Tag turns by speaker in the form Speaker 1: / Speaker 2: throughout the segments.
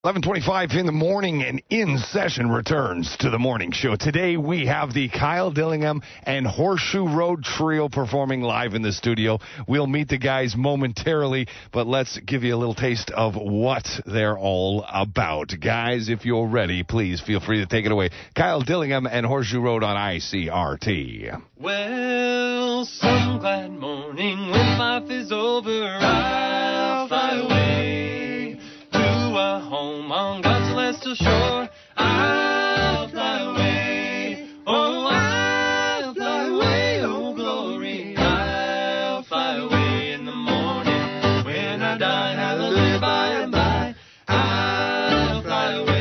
Speaker 1: 11:25 in the morning, and In Session returns to the morning show. Today we have the Kyle Dillingham and Horseshoe Road Trio performing live in the studio. We'll meet the guys momentarily, but let's give you a little taste of what they're all about. Guys, if you're ready, please feel free to take it away. Kyle Dillingham and Horseshoe Road on ICRT.
Speaker 2: Well, some glad morning when life is over, I'll fly away to a home on God's celestial shore. I'll fly away, oh, I'll fly away, oh, glory. I'll fly away in the morning when I die, hallelujah, by and by. I'll fly away.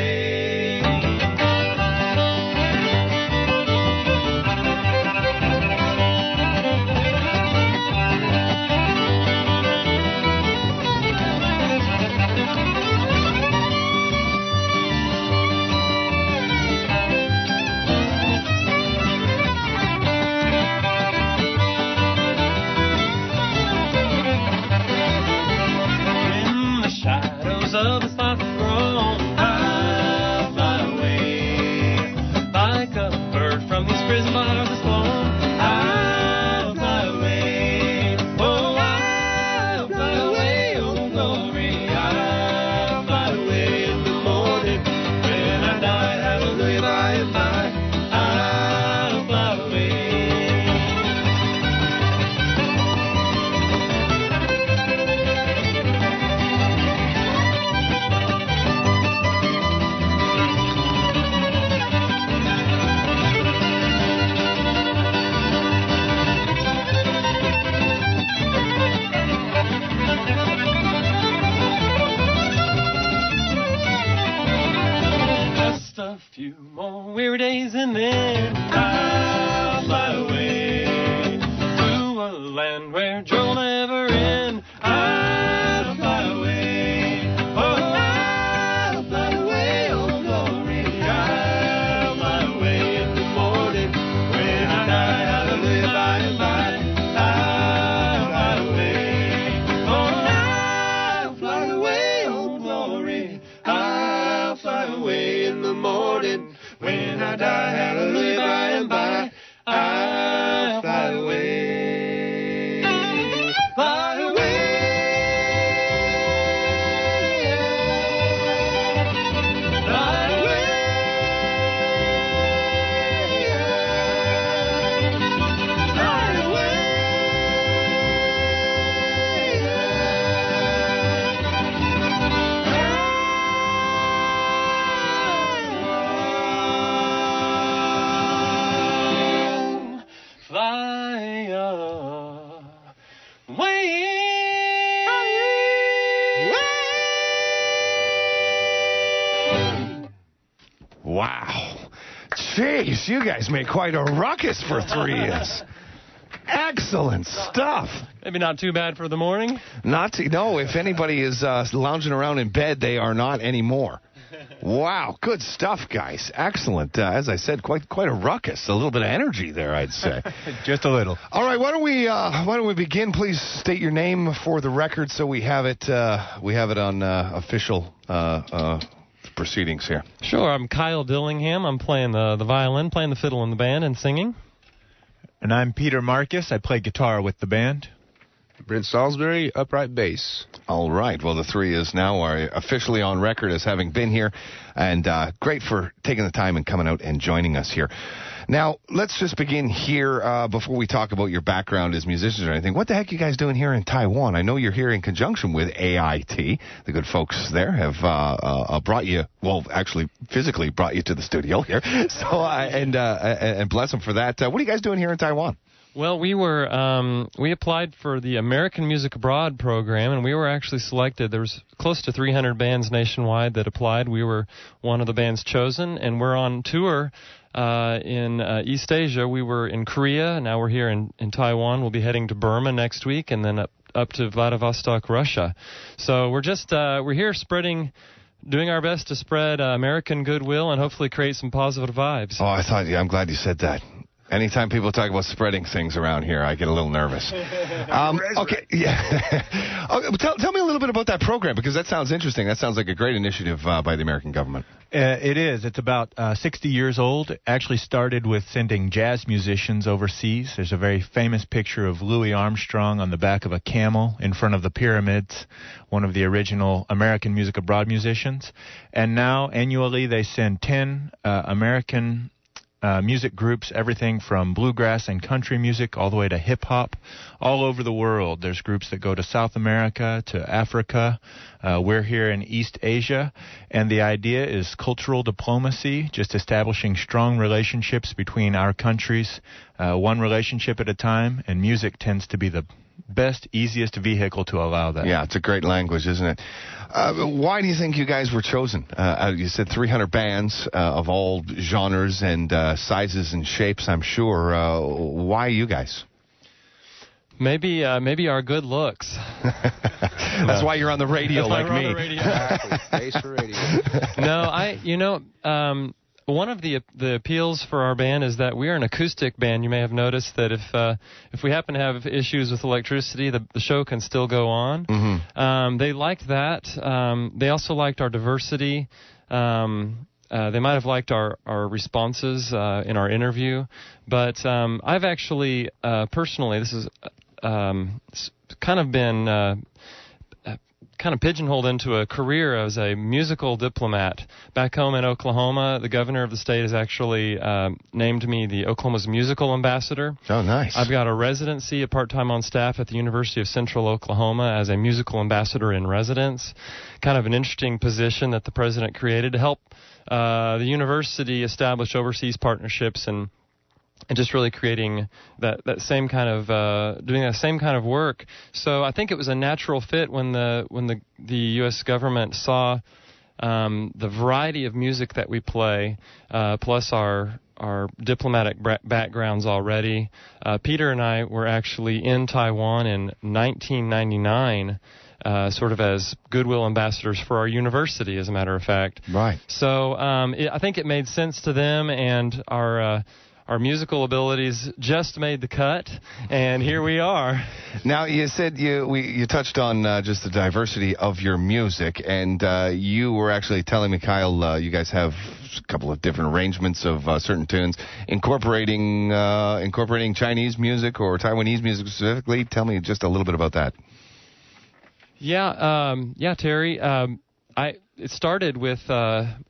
Speaker 2: Of his life throne, I'll fly away like a bird from these prison bars that's flown. I'll fly away, oh, I'll fly away, oh, glory. I'll fly away in the morning when I die, hallelujah, by and by. I'll fly away. A few more weary days and then I'll fly away to a land where joy will never end. I'll fly away, oh, I'll fly away, oh, glory. I'll fly away in the morning when I die, hallelujah, by and by. I'll fly away, oh, I'll fly away, oh, glory. I'll fly away in the morning when I die, hallelujah, by and by. I'll fly away, fly away, fly away, fly away. Fly away.
Speaker 1: Wow. Jeez, you guys made quite a ruckus for 3 years. Excellent stuff.
Speaker 2: Maybe not too bad for the morning.
Speaker 1: No, if anybody is lounging around in bed, they are not anymore. Wow, good stuff, guys. Excellent. As I said, quite a ruckus. A little bit of energy there, I'd say.
Speaker 3: Just a little.
Speaker 1: All right, why don't we begin? Please state your name for the record so we have it on official proceedings here.
Speaker 2: Sure, I'm Kyle Dillingham. I'm playing the violin, playing the fiddle in the band, and singing.
Speaker 3: And I'm Peter Marcus. I play guitar with the band.
Speaker 4: Brent Salisbury, upright bass.
Speaker 1: All right. Well, the three is now are officially on record as having been here, and great for taking the time and coming out and joining us here. Now, let's just begin here before we talk about your background as musicians or anything. What the heck are you guys doing here in Taiwan? I know you're here in conjunction with AIT. The good folks there have brought you, well, actually physically brought you to the studio here. So, and bless them for that. What are you guys doing here in Taiwan?
Speaker 2: Well, we applied for the American Music Abroad program, and we were actually selected. There was close to 300 bands nationwide that applied. We were one of the bands chosen, and we're on tour in East Asia. We were in Korea. Now we're here in Taiwan. We'll be heading to Burma next week, and then up to Vladivostok, Russia. So we're here doing our best to spread American goodwill and hopefully create some positive vibes.
Speaker 1: Oh, I'm glad you said that. Anytime people talk about spreading things around here, I get a little nervous. Okay, yeah. Okay, tell me a little bit about that program, because that sounds interesting. That sounds like a great initiative by the American government.
Speaker 3: It is. It's about 60 years old. It actually started with sending jazz musicians overseas. There's a very famous picture of Louis Armstrong on the back of a camel in front of the pyramids, one of the original American Music Abroad musicians. And now, annually, they send 10 American music groups, everything from bluegrass and country music all the way to hip-hop, all over the world. There's groups that go to South America, to Africa. We're here in East Asia, and the idea is cultural diplomacy, just establishing strong relationships between our countries, one relationship at a time, and music tends to be the best, easiest vehicle to allow that.
Speaker 1: Yeah, it's a great language, isn't it? Why do you think you guys were chosen? You said 300 bands of all genres and sizes and shapes, I'm sure. Why you guys?
Speaker 2: Maybe our good looks.
Speaker 1: That's why you're on the radio like me.
Speaker 4: Face for radio.
Speaker 2: No, one of the appeals for our band is that we are an acoustic band. You may have noticed that if we happen to have issues with electricity, the show can still go on. Mm-hmm. They liked that. They also liked our diversity. They might have liked our responses in our interview. But I've actually, personally, this is kind of been kind of pigeonholed into a career as a musical diplomat. Back home in Oklahoma, the governor of the state has actually named me the Oklahoma's musical ambassador.
Speaker 1: Oh, nice.
Speaker 2: I've got a residency, a part-time on staff at the University of Central Oklahoma as a musical ambassador in residence. Kind of an interesting position that the president created to help the university establish overseas partnerships and just really creating that same kind of doing that same kind of work. So I think it was a natural fit when the U.S. government saw the variety of music that we play, plus our diplomatic backgrounds already. Peter and I were actually in Taiwan in 1999. Sort of as goodwill ambassadors for our university, as a matter of fact.
Speaker 1: Right.
Speaker 2: So I think it made sense to them, and our musical abilities just made the cut, and here we are.
Speaker 1: Now, you said you touched on just the diversity of your music, and you were actually telling me, Kyle, you guys have a couple of different arrangements of certain tunes, incorporating Chinese music or Taiwanese music specifically. Tell me just a little bit about that.
Speaker 2: Yeah, Terry. It started with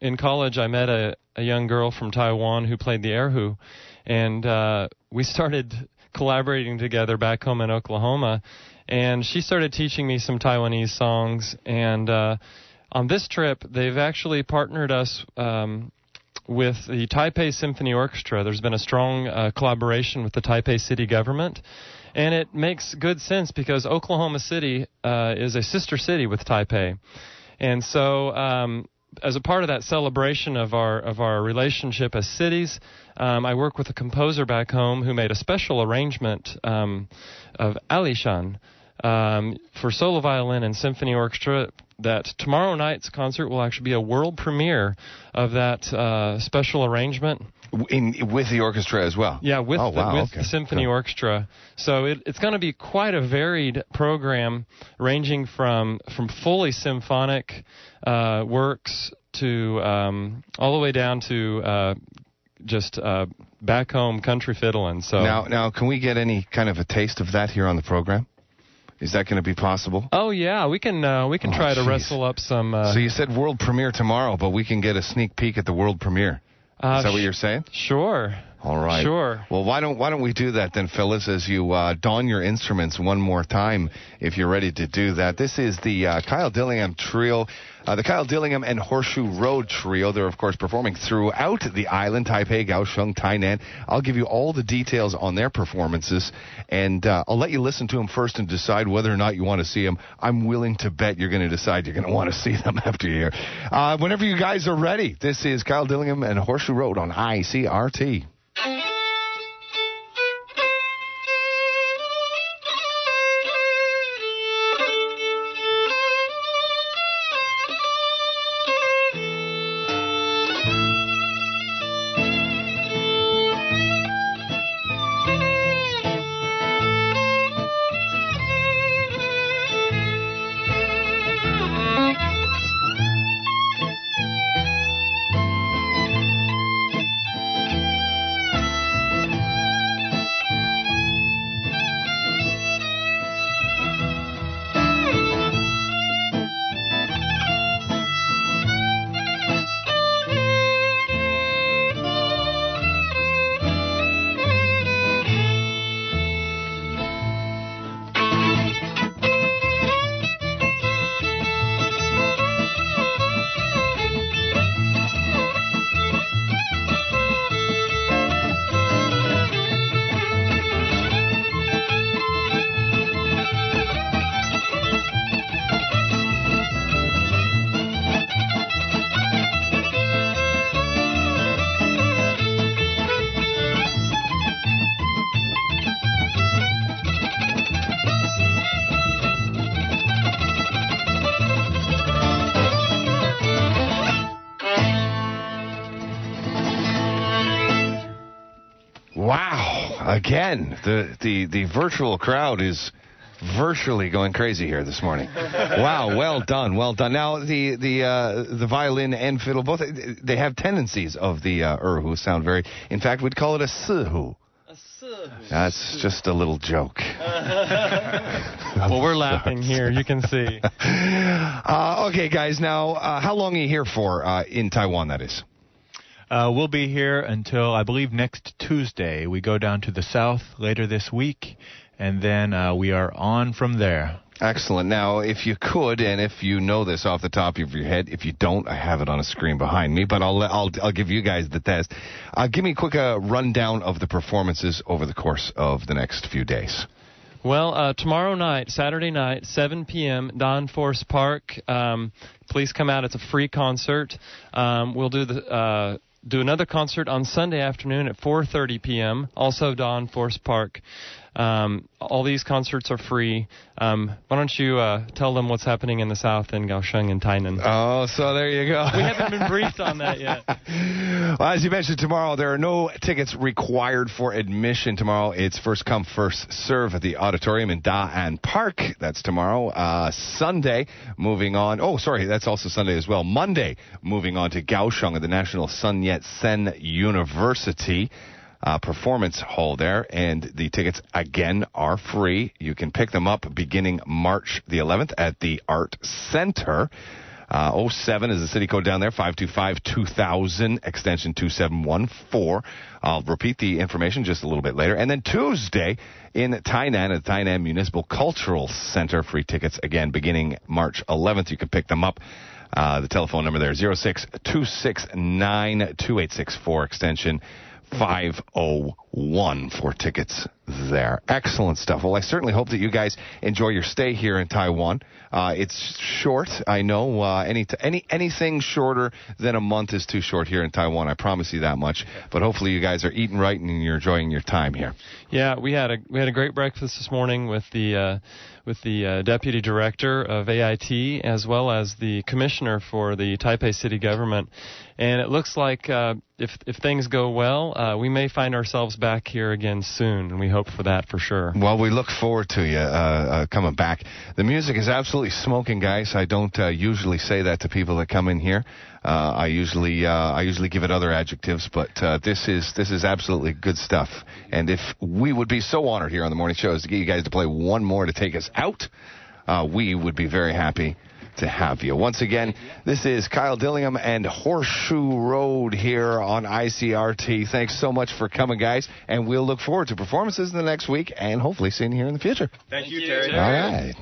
Speaker 2: in college. I met a young girl from Taiwan who played the erhu, and we started collaborating together back home in Oklahoma. And she started teaching me some Taiwanese songs. And on this trip, they've actually partnered us with the Taipei Symphony Orchestra. There's been a strong collaboration with the Taipei city government. And it makes good sense because Oklahoma City is a sister city with Taipei. And so as a part of that celebration of our relationship as cities, I work with a composer back home who made a special arrangement of Alishan for solo violin and symphony orchestra. That tomorrow night's concert will actually be a world premiere of that special arrangement.
Speaker 1: With the orchestra as well?
Speaker 2: Yeah, with the symphony orchestra. So it's going to be quite a varied program, ranging from fully symphonic works to all the way down to just back home country fiddling. So
Speaker 1: now, can we get any kind of a taste of that here on the program? Is that going to be possible?
Speaker 2: Oh yeah, we can try to wrestle up some.
Speaker 1: So you said world premiere tomorrow, but we can get a sneak peek at the world premiere. Is that what you're saying?
Speaker 2: Sure.
Speaker 1: All right.
Speaker 2: Sure.
Speaker 1: Well, why don't we do that then, Phyllis, as you don your instruments one more time, if you're ready to do that. This is the Kyle Dillingham Trio, the Kyle Dillingham and Horseshoe Road Trio. They're, of course, performing throughout the island, Taipei, Kaohsiung, Tainan. I'll give you all the details on their performances, and I'll let you listen to them first and decide whether or not you want to see them. I'm willing to bet you're going to decide you're going to want to see them after you hear. Whenever you guys are ready, this is Kyle Dillingham and Horseshoe Road on ICRT. Wow. Again, the virtual crowd is virtually going crazy here this morning. Wow, well done, well done. Now, the violin and fiddle, both, they have tendencies of the erhu sound very, in fact, we'd call it a suhu. That's just a little joke.
Speaker 2: Well, we're laughing here, you can see.
Speaker 1: Okay, guys, now, how long are you here for in Taiwan, that is?
Speaker 3: We'll be here until, I believe, next Tuesday. We go down to the south later this week, and then we are on from there.
Speaker 1: Excellent. Now, if you could, and if you know this off the top of your head, if you don't, I have it on a screen behind me, but I'll give you guys the test. Give me a quick rundown of the performances over the course of the next few days.
Speaker 2: Well, tomorrow night, Saturday night, 7 p.m., Don Force Park. Please come out. It's a free concert. We'll do another concert on Sunday afternoon at 4:30 p.m., also Don Force Park. All these concerts are free. Why don't you tell them what's happening in the south in Kaohsiung and Tainan?
Speaker 1: Oh, so there you go.
Speaker 2: We haven't been briefed on that yet.
Speaker 1: Well, as you mentioned, tomorrow there are no tickets required for admission tomorrow. It's first come, first serve at the auditorium in Da An Park. That's tomorrow. Sunday, moving on. Oh, sorry, that's also Sunday as well. Monday, moving on to Kaohsiung at the National Sun Yat-sen University. Performance hall there, and the tickets again are free. You can pick them up beginning March the 11th at the Art Center. 07 is the city code down there, 525-2000, extension 2714. I'll repeat the information just a little bit later. And then Tuesday in Tainan at the Tainan Municipal Cultural Center, free tickets again beginning March 11th. You can pick them up. The telephone number there is 06-269-2864, extension 501 for tickets there. Excellent stuff. Well, I certainly hope that you guys enjoy your stay here in Taiwan. It's short, I know. Anything shorter than a month is too short here in Taiwan. I promise you that much. But hopefully you guys are eating right and you're enjoying your time here.
Speaker 2: Yeah, we had a great breakfast this morning with the deputy director of AIT as well as the commissioner for the Taipei city government. And it looks like if things go well, we may find ourselves back here again soon, and we hope for that for sure.
Speaker 1: Well, we look forward to you coming back. The music is absolutely smoking, guys. I don't usually say that to people that come in here. I usually give it other adjectives, but this is absolutely good stuff. And if we would be so honored here on the morning show as to get you guys to play one more to take us out, we would be very happy to have you. Once again, this is Kyle Dillingham and Horseshoe Road here on ICRT. Thanks so much for coming, guys, and we'll look forward to performances in the next week and hopefully seeing you here in the future.
Speaker 2: Thank you, Terry.
Speaker 1: All right.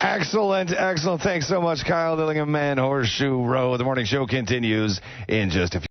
Speaker 1: Excellent. Thanks so much, Kyle. Dillingham and Horseshoe Row. The morning show continues in just a few.